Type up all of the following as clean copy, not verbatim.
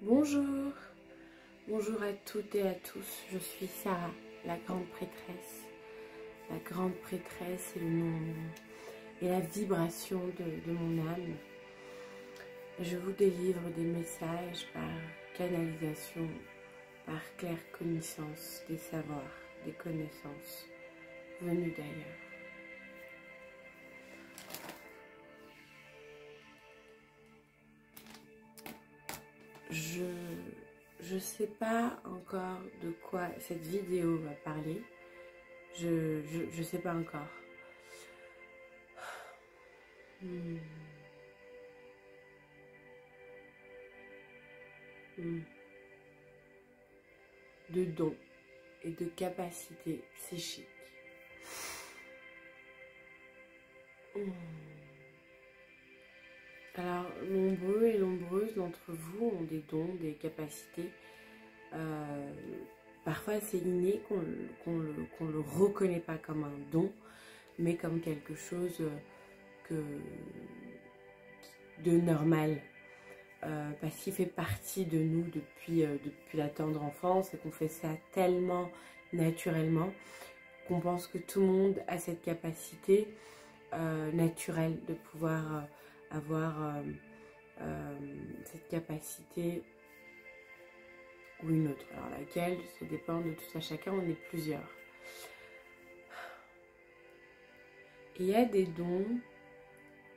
Bonjour, bonjour à toutes et à tous, je suis Sarah, la grande prêtresse. La grande prêtresse est le nom et la vibration de mon âme. Je vous délivre des messages par canalisation, par claire connaissance des savoirs, des connaissances venues d'ailleurs. Je ne sais pas encore de quoi cette vidéo va parler. Je sais pas encore. De dons et de capacités psychiques. Alors, nombreux et nombreuses d'entre vous ont des dons, des capacités. Parfois, c'est inné qu'on le reconnaît pas comme un don, mais comme quelque chose de normal. Parce qu'il fait partie de nous depuis la tendre enfance et qu'on fait ça tellement naturellement qu'on pense que tout le monde a cette capacité naturelle de pouvoir avoir cette capacité ou une autre. Alors laquelle, ça dépend de tout à chacun, on est plusieurs. Il y a des dons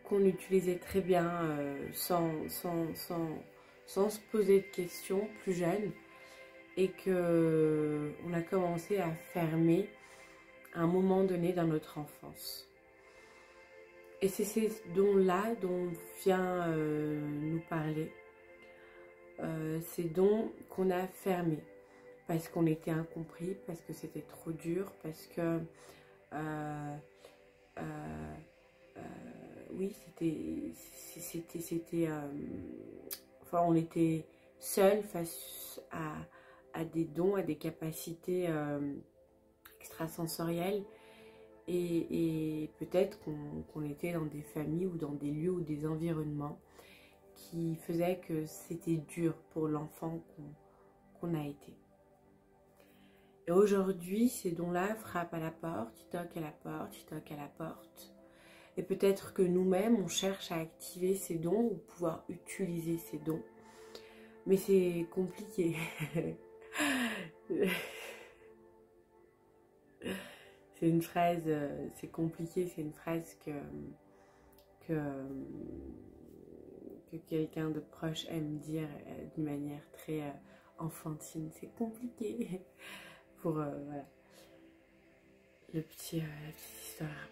qu'on utilisait très bien sans se poser de questions plus jeune et qu'on a commencé à fermer à un moment donné dans notre enfance. Et c'est ces dons-là dont vient nous parler. Ces dons qu'on a fermés parce qu'on était incompris, parce que c'était trop dur, parce que oui, enfin, on était seul face à des dons, à des capacités extrasensorielles et peut-être qu'on était dans des familles ou dans des lieux ou des environnements qui faisaient que c'était dur pour l'enfant qu'on a été. Et aujourd'hui, ces dons-là frappent à la porte, ils toquent à la porte, ils toquent à la porte. Et peut-être que nous-mêmes, on cherche à activer ces dons ou pouvoir utiliser ces dons. Mais c'est compliqué. C'est une phrase, c'est compliqué, c'est une phrase que quelqu'un de proche aime dire d'une manière très enfantine. C'est compliqué pour voilà, la petite histoire.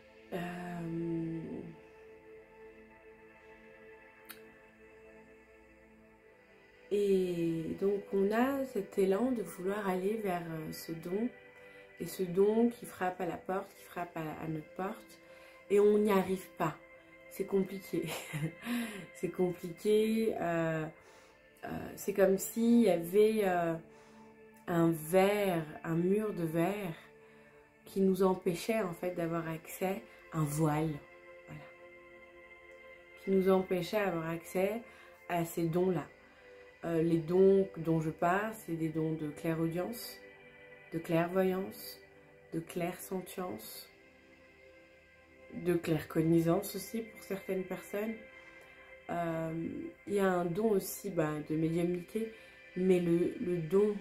Et donc on a cet élan de vouloir aller vers ce don, et ce don qui frappe à la porte, qui frappe à notre porte, et on n'y arrive pas. C'est compliqué. C'est compliqué. C'est comme s'il y avait un verre, un mur de verre qui nous empêchait en fait d'avoir accès à un voile. Voilà. Qui nous empêchait d'avoir accès à ces dons-là. Les dons dont je parle, c'est des dons de clairaudience, de clairvoyance, de clairsentience, de claircognizance aussi pour certaines personnes. Il y a un don aussi de médiumnité, mais le don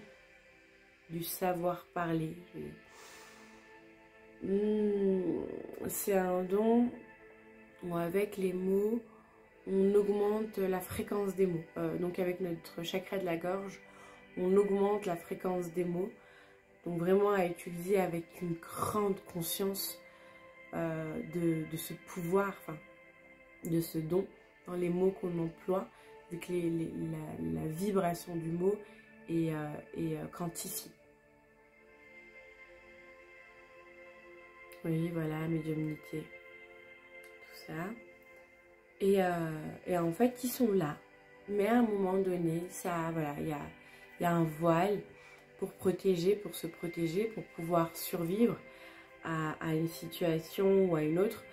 du savoir parler. C'est un don où avec les mots, on augmente la fréquence des mots. Donc avec notre chakra de la gorge, on augmente la fréquence des mots. Donc vraiment à utiliser avec une grande conscience de ce pouvoir, de ce don dans les mots qu'on emploie, vu que la vibration du mot est quantifiée. Oui, voilà, médiumnité, tout ça. Et en fait, ils sont là. Mais à un moment donné, voilà, il y a un voile pour protéger, pour se protéger, pour pouvoir survivre à une situation ou à une autre,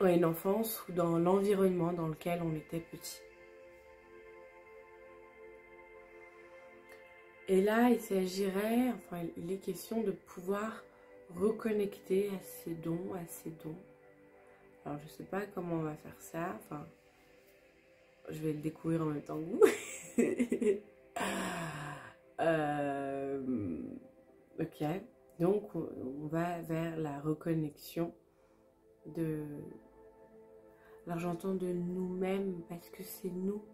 à une enfance ou dans l'environnement dans lequel on était petit. Et là, il s'agirait, enfin, il est question de pouvoir reconnecter à ses dons, Alors, je ne sais pas comment on va faire ça. Enfin, je vais le découvrir en même temps que vous. Ok. Donc, on va vers la reconnexion de... Alors, j'entends de nous-mêmes parce que c'est nous.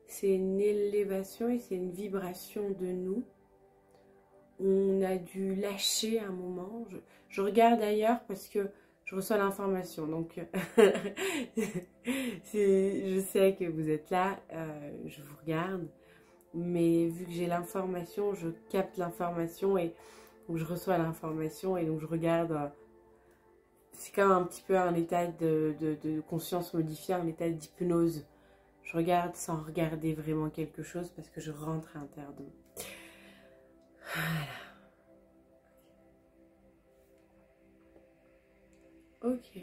C'est une élévation et c'est une vibration de nous. On a dû lâcher un moment. Je regarde ailleurs parce que je reçois l'information. Donc, je sais que vous êtes là. Je vous regarde. Mais vu que j'ai l'information, je capte l'information et donc je reçois l'information et donc je regarde. C'est quand même un petit peu un état de conscience modifié, un état d'hypnose. Je regarde sans regarder vraiment quelque chose parce que je rentre à l'intérieur de moi. Voilà. Ok.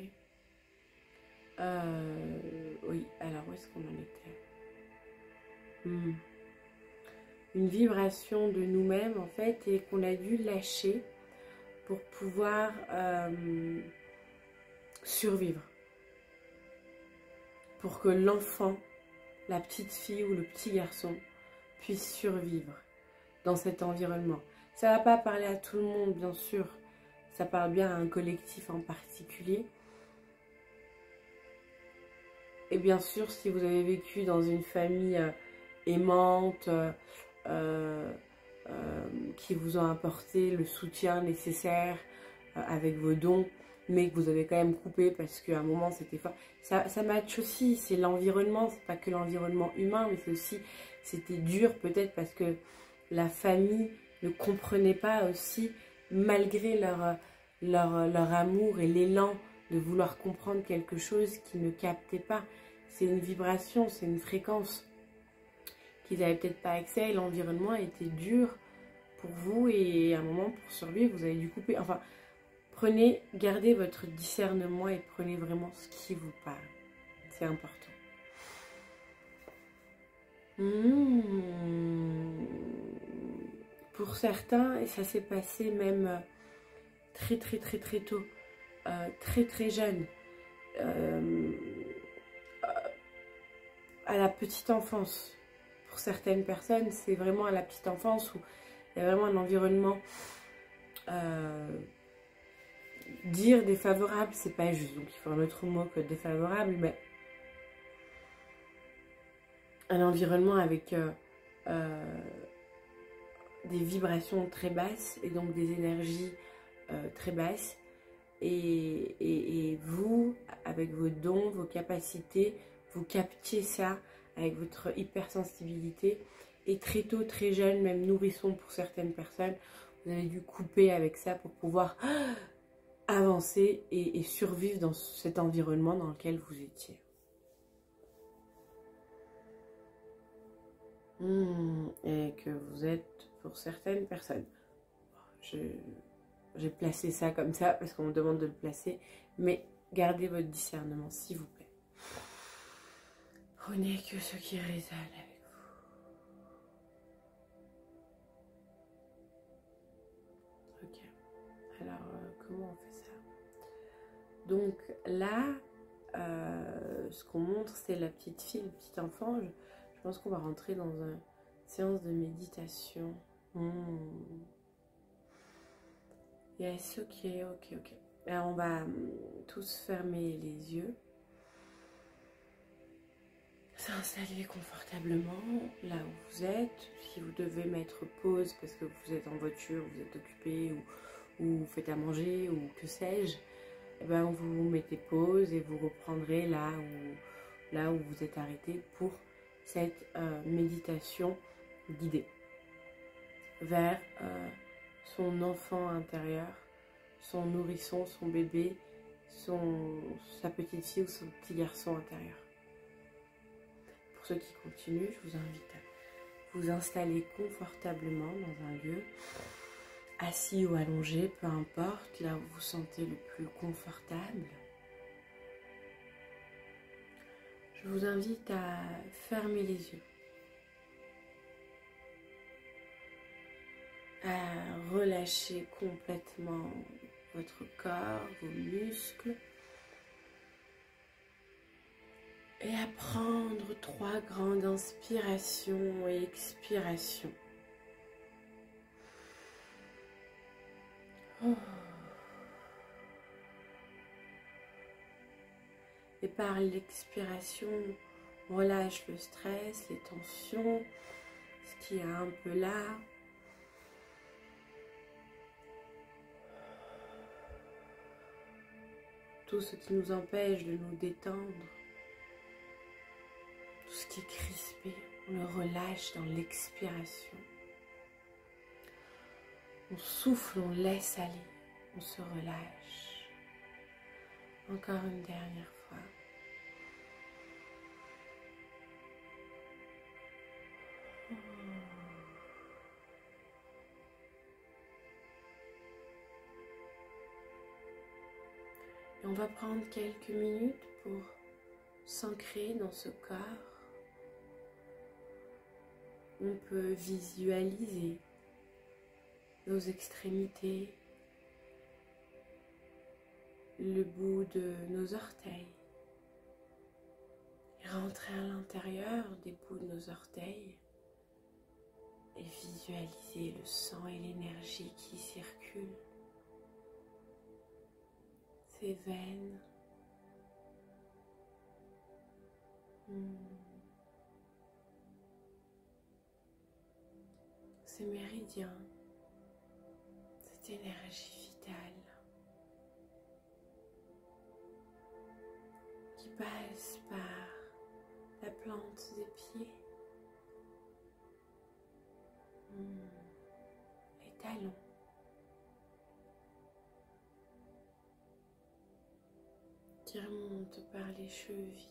Oui, alors où est-ce qu'on en était? Une vibration de nous-mêmes en fait et qu'on a dû lâcher pour pouvoir survivre. Pour que l'enfant, la petite fille ou le petit garçon puisse survivre dans cet environnement. Ça ne va pas parler à tout le monde, bien sûr. Ça parle bien à un collectif en particulier. Et bien sûr, si vous avez vécu dans une famille aimante, qui vous ont apporté le soutien nécessaire avec vos dons, mais que vous avez quand même coupé parce qu'à un moment c'était fort. Ça match aussi, c'est l'environnement, c'est pas que l'environnement humain, mais c'est aussi, c'était dur peut-être parce que la famille ne comprenait pas aussi, malgré leur amour et l'élan de vouloir comprendre quelque chose qu'ils ne captaient pas. C'est une vibration, c'est une fréquence qu'ils n'avaient peut-être pas accès et l'environnement était dur pour vous et à un moment pour survivre vous avez dû couper. Enfin, gardez votre discernement et prenez vraiment ce qui vous parle. C'est important. Pour certains, et ça s'est passé même très tôt, très jeune, à la petite enfance. Pour certaines personnes, c'est vraiment à la petite enfance où il y a vraiment un environnement. Dire défavorable, c'est pas juste, donc il faut un autre mot que défavorable, mais un environnement avec des vibrations très basses et donc des énergies très basses. Et vous, avec vos dons, vos capacités, vous captiez ça avec votre hypersensibilité. Et très tôt, très jeune, même nourrisson pour certaines personnes, vous avez dû couper avec ça pour pouvoir avancer et survivre dans cet environnement dans lequel vous étiez. Et que vous êtes pour certaines personnes. J'ai placé ça comme ça parce qu'on me demande de le placer, mais gardez votre discernement s'il vous plaît. Prenez que ce qui résonne avec vous. Ok. Alors, comment on fait ça? Donc là, ce qu'on montre, c'est la petite fille, le petit enfant. Je pense qu'on va rentrer dans une séance de méditation. Yes, ok. Alors on va tous fermer les yeux. S'installer confortablement là où vous êtes. Si vous devez mettre pause parce que vous êtes en voiture, vous êtes occupé ou vous faites à manger ou que sais-je, eh ben vous mettez pause et vous reprendrez là où vous êtes arrêté pour cette méditation guidée vers son enfant intérieur, son nourrisson, son bébé, sa petite fille ou son petit garçon intérieur. Pour ceux qui continuent, je vous invite à vous installer confortablement dans un lieu, assis ou allongé, peu importe, là où vous vous sentez le plus confortable. Je vous invite à fermer les yeux. à relâcher complètement votre corps, vos muscles, et à prendre 3 grandes inspirations et expirations. Oh. Et par l'expiration, on relâche le stress, les tensions, ce qui est un peu là. Tout ce qui nous empêche de nous détendre, tout ce qui est crispé, on le relâche dans l'expiration. On souffle, on laisse aller, on se relâche. Encore une dernière fois. Et on va prendre quelques minutes pour s'ancrer dans ce corps. On peut visualiser nos extrémités, le bout de nos orteils, et rentrer à l'intérieur des bouts de nos orteils et visualiser le sang et l'énergie qui circulent, ces veines, ces méridiens, cette énergie vitale qui passe par la plante des pieds, les talons, qui remonte par les chevilles,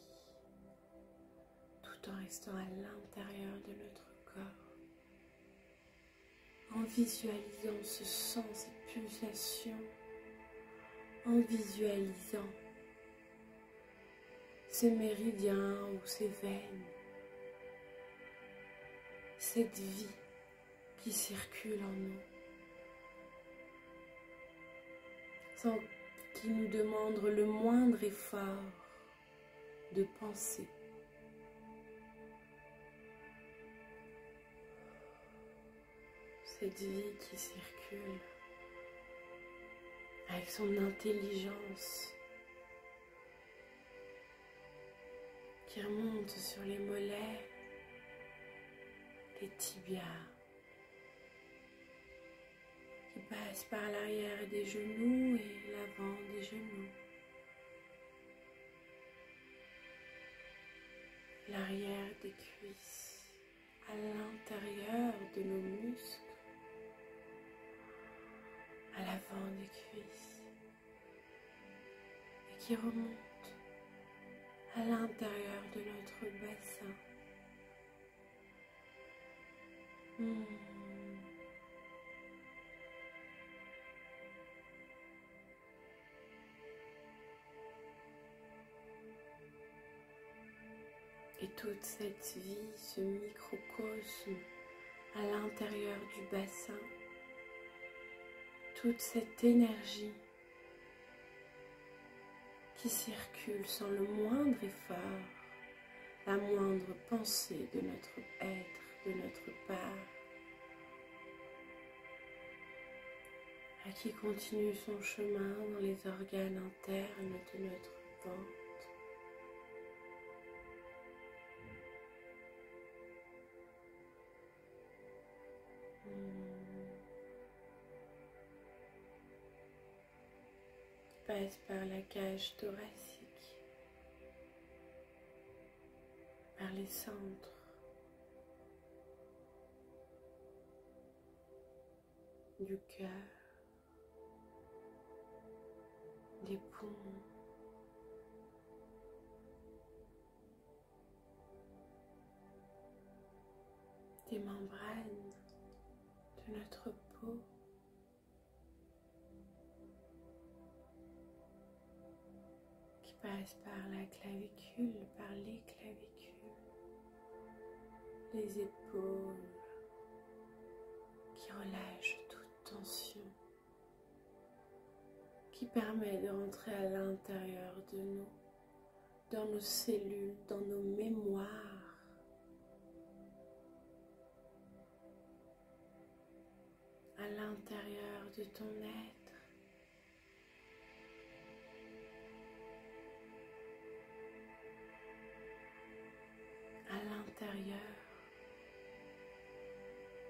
tout en restant à l'intérieur de notre corps, en visualisant ce sang, cette pulsation, en visualisant ces méridiens ou ces veines, cette vie qui circule en nous, sans qu'il nous demande le moindre effort de penser. Cette vie qui circule avec son intelligence, qui remonte sur les mollets, les tibias, qui passe par l'arrière des genoux et l'avant des genoux, l'arrière des cuisses, à l'intérieur de nos muscles, à l'avant des cuisses, et qui remonte à l'intérieur de notre bassin. Et toute cette vie, ce microcosme à l'intérieur du bassin, toute cette énergie qui circule sans le moindre effort, la moindre pensée de notre être, de notre part, et qui continue son chemin dans les organes internes de notre ventre. Passe par la cage thoracique, par les centres du cœur, des poumons, des membranes de notre peau, qui passe par la clavicule, par les clavicules, les épaules, qui relâchent permet de rentrer à l'intérieur de nous, dans nos cellules, dans nos mémoires. À l'intérieur de ton être. À l'intérieur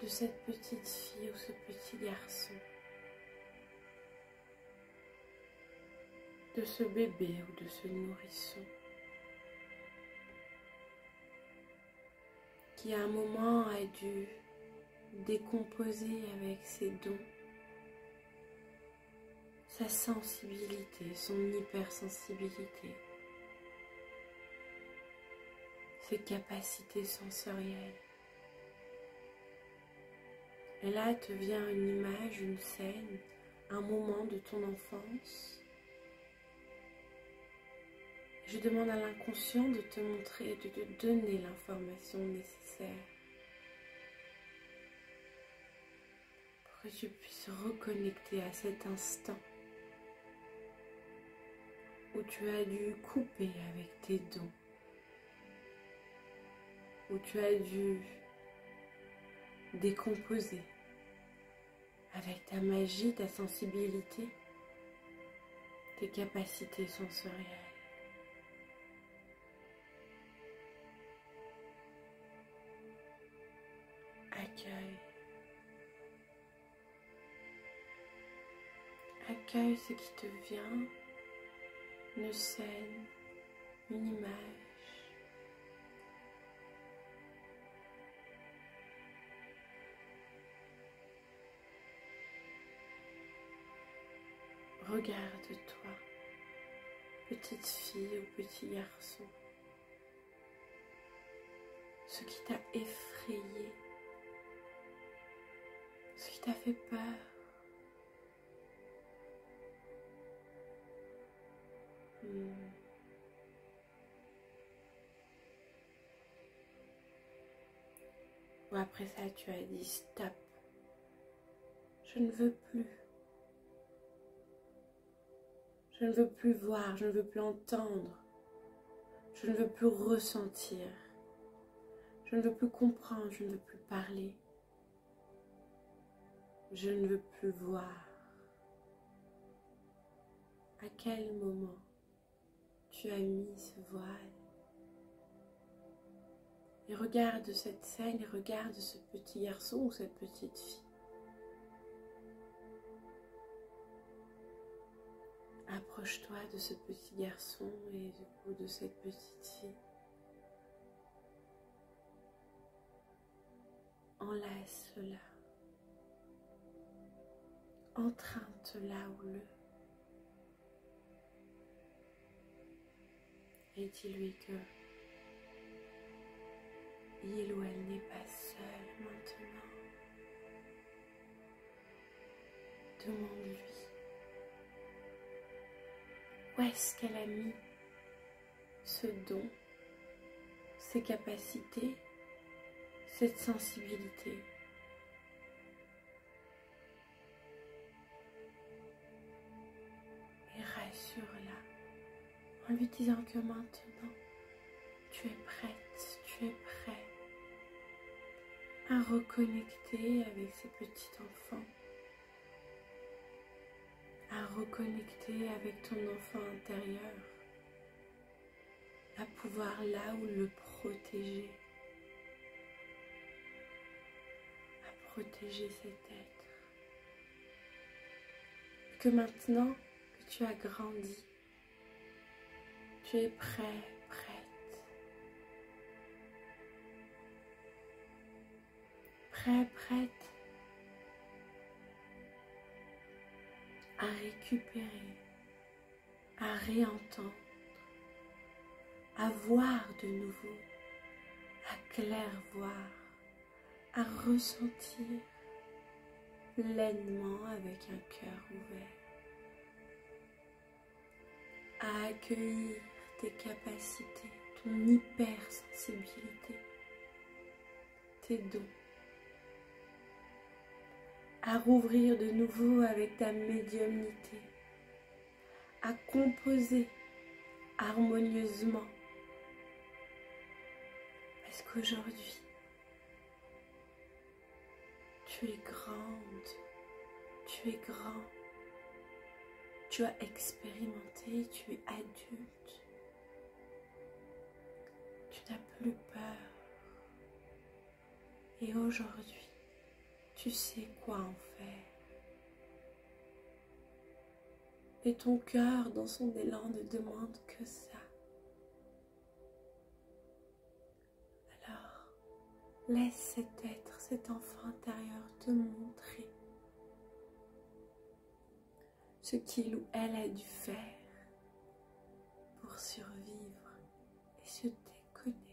de cette petite fille ou ce petit garçon, de ce bébé ou de ce nourrisson, qui à un moment a dû décomposer avec ses dons, sa sensibilité, son hypersensibilité, ses capacités sensorielles. Et là te vient une image, une scène, un moment de ton enfance. Je demande à l'inconscient de te montrer, de te donner l'information nécessaire pour que tu puisses reconnecter à cet instant où tu as dû couper avec tes dons, où tu as dû décomposer avec ta magie, ta sensibilité, tes capacités sensorielles. Accueille. Accueille ce qui te vient, une scène, une image. Regarde-toi, petite fille ou petit garçon, ce qui t'a effrayé, ce qui t'a fait peur. Ou après ça, tu as dit stop, je ne veux plus. Je ne veux plus voir, je ne veux plus entendre, je ne veux plus ressentir, je ne veux plus comprendre, je ne veux plus parler, je ne veux plus voir. À quel moment tu as mis ce voile? Et regarde cette scène, et regarde ce petit garçon ou cette petite fille. Approche-toi de ce petit garçon et de cette petite fille. Enlace-la. Entrainte-la ou le. Et dis-lui que il ou elle n'est pas seul maintenant. Demande-lui. Où est-ce qu'elle a mis ce don, ces capacités, cette sensibilité? Et rassure-la en lui disant que maintenant, tu es prête, tu es prêt à reconnecter avec ces petits enfants, à reconnecter avec ton enfant intérieur, à pouvoir là où le protéger, à protéger cet être. Et que maintenant que tu as grandi, tu es prêt, prête à récupérer, à réentendre, à voir de nouveau, à clairvoir, à ressentir pleinement avec un cœur ouvert, à accueillir tes capacités, ton hypersensibilité, tes dons, à rouvrir de nouveau avec ta médiumnité, à composer harmonieusement. Parce qu'aujourd'hui, tu es grande, tu es grand, tu as expérimenté, tu es adulte, tu n'as plus peur. Et aujourd'hui, tu sais quoi en faire. Et ton cœur, dans son élan, ne demande que ça. Alors, laisse cet être, cet enfant intérieur te montrer ce qu'il ou elle a dû faire pour survivre et se déconnecter.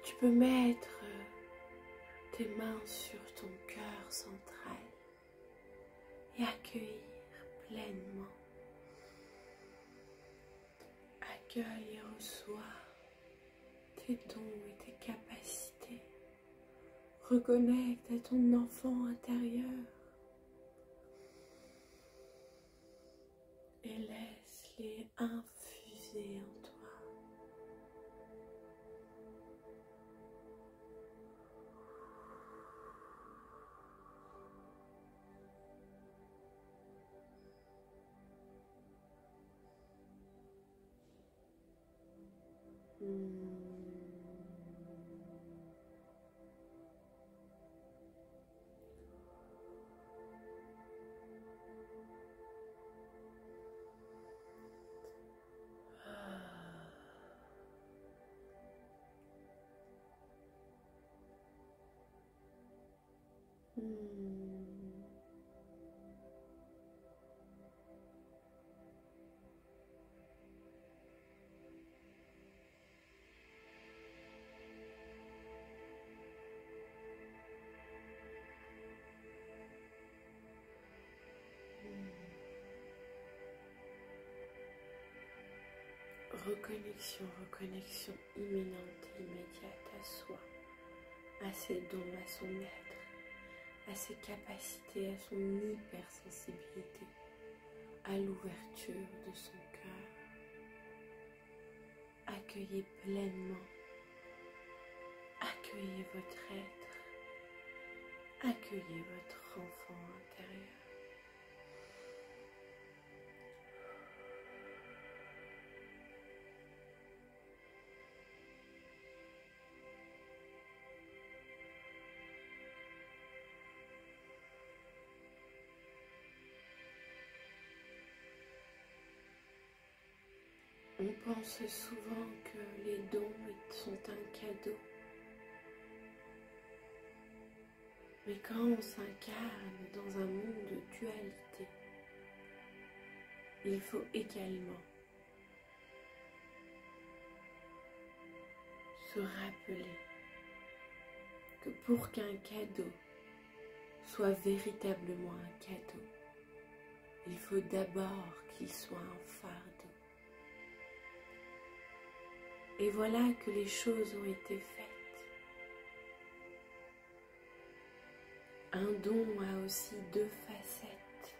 Tu peux mettre tes mains sur ton cœur central et accueillir pleinement. Accueille et reçois tes dons et tes capacités. Reconnecte à ton enfant intérieur et laisse-les infuser en toi. Reconnexion imminente et immédiate à soi, à ses dons, à son être, à ses capacités, à son hypersensibilité, à l'ouverture de son cœur. Accueillez pleinement Accueillez votre être, accueillez votre enfant intérieur. On pense souvent que les dons sont un cadeau. Mais quand on s'incarne dans un monde de dualité, il faut également se rappeler que pour qu'un cadeau soit véritablement un cadeau, il faut d'abord qu'il soit un fardeau. Et voilà que les choses ont été faites. Un don a aussi deux facettes.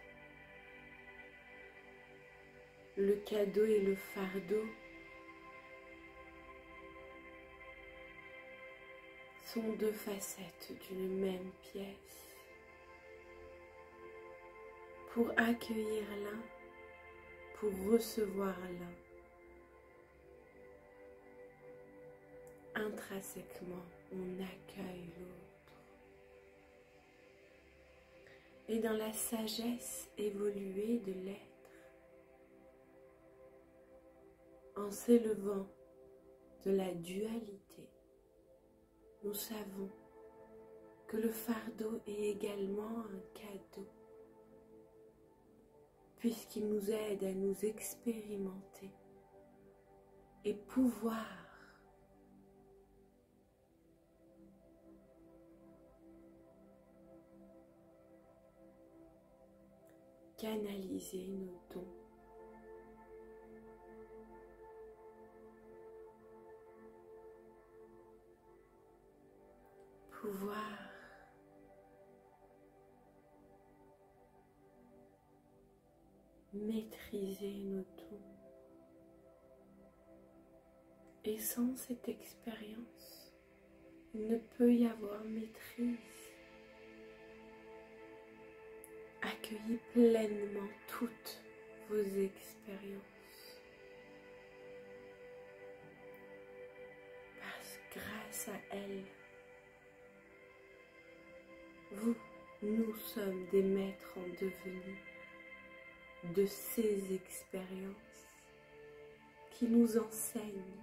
Le cadeau et le fardeau sont deux facettes d'une même pièce. Pour accueillir l'un, pour recevoir l'un, intrinsèquement, on accueille l'autre. Et dans la sagesse évoluée de l'être, en s'élevant de la dualité, nous savons que le fardeau est également un cadeau, puisqu'il nous aide à nous expérimenter et pouvoir canaliser nos dons. Pouvoir maîtriser nos dons. Et sans cette expérience, il ne peut y avoir maîtrise. Accueillez pleinement toutes vos expériences. Parce que grâce à elles, nous sommes des maîtres en devenir de ces expériences qui nous enseignent,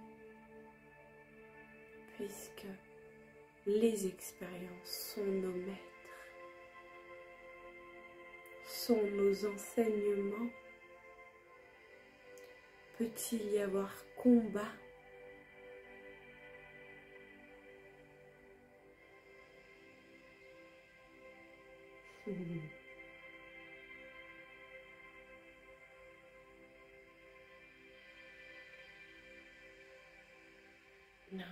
puisque les expériences sont nos maîtres, sont nos enseignements. Peut-il y avoir combat ? Non.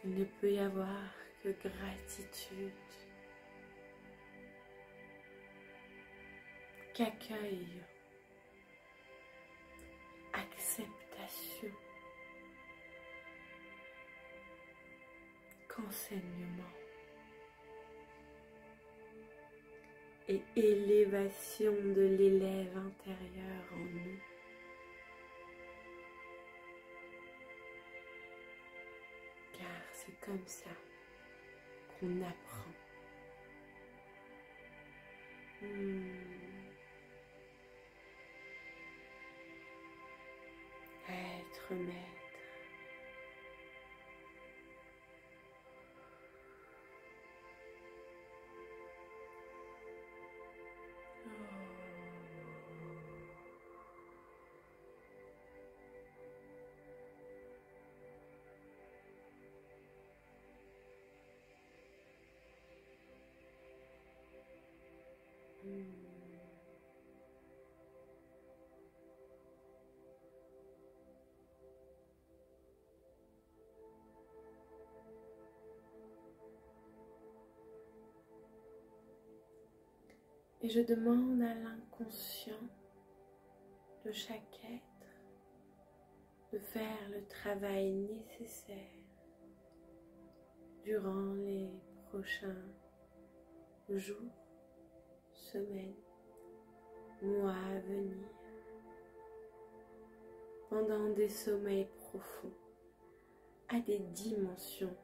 Il ne peut y avoir que gratitude, qu'accueil, acceptation, qu'enseignement et élévation de l'élève intérieur en nous. Car c'est comme ça qu'on apprend. Être maître. Et je demande à l'inconscient de chaque être de faire le travail nécessaire durant les prochains jours, semaines, mois à venir, pendant des sommeils profonds, à des dimensions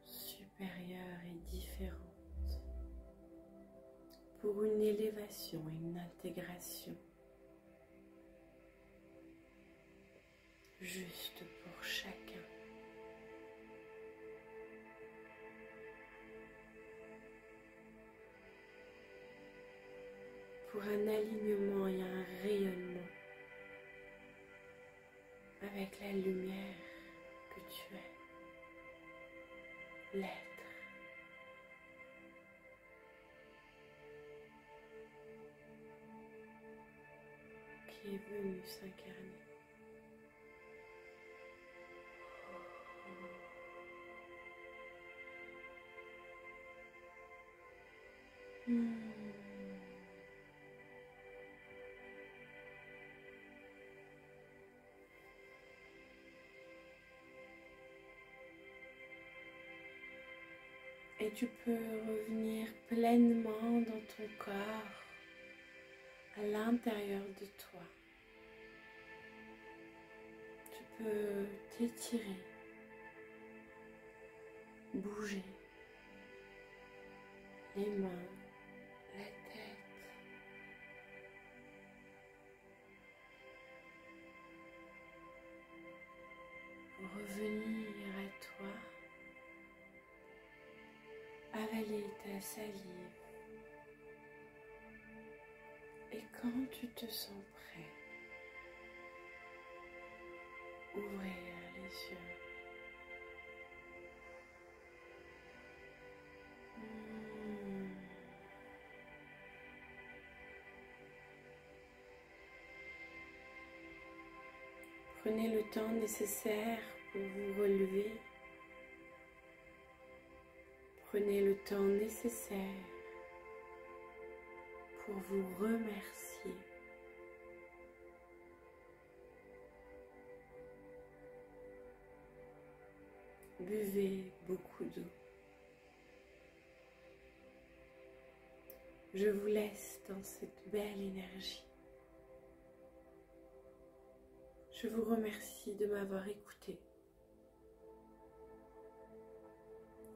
supérieures et différentes, pour une élévation et une intégration juste pour chacun. Pour un alignement et un rayonnement avec la lumière que tu es, l'être. Qui est venu s'incarner. Et tu peux revenir pleinement dans ton corps, à l'intérieur de toi. Tu peux t'étirer, bouger les mains, la tête. Revenir à toi. Avaler ta salive et quand tu te sens prêt, ouvrir les yeux. Prenez le temps nécessaire pour vous relever. Prenez le temps nécessaire pour vous remercier. Buvez beaucoup d'eau. Je vous laisse dans cette belle énergie. Je vous remercie de m'avoir écouté.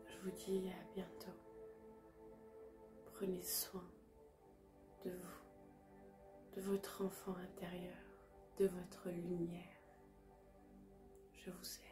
Je vous dis à bientôt. Prenez soin de vous, de votre enfant intérieur, de votre lumière. Je vous aime.